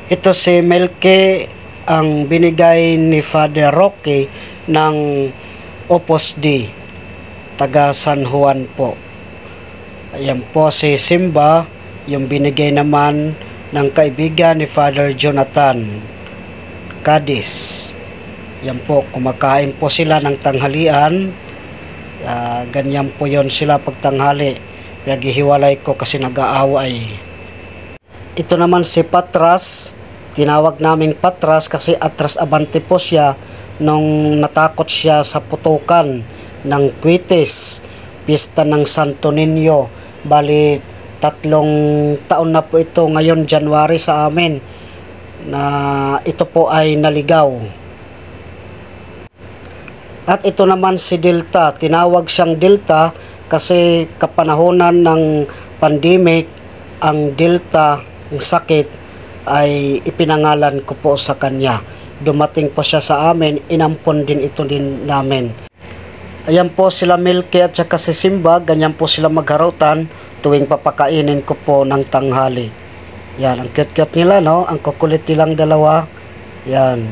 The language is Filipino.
Ito si Melke, ang binigay ni Father Roque ng Opus Dei, taga San Juan po. Ayan po si Simba, yung binigay naman ng kaibigan ni Father Jonathan, Cadiz. Yan po, kumakain po sila ng tanghalian. Ganyan po yon sila pagtanghali. Naghihiwalay ko kasi nag-aaway. Ito naman si Patras. Tinawag naming Patras kasi atras abante po siya nung natakot siya sa putukan ng Quites, pista ng Santo Niño. Bali 3 taon na po ito ngayon, January, sa amin, na ito po ay naligaw. At ito naman si Delta. Tinawag siyang Delta kasi kapanahonan ng pandemic, ang Delta, ang sakit, ay ipinangalan ko po sa kanya. Dumating po siya sa amin, inampon din ito din namin. Ayan po sila Milky at saka si Simba, ganyan po sila magharutan tuwing papakainin ko po ng tanghali. Yan, ang cute-cute nila, no? Ang kukulit nilang dalawa. Yan.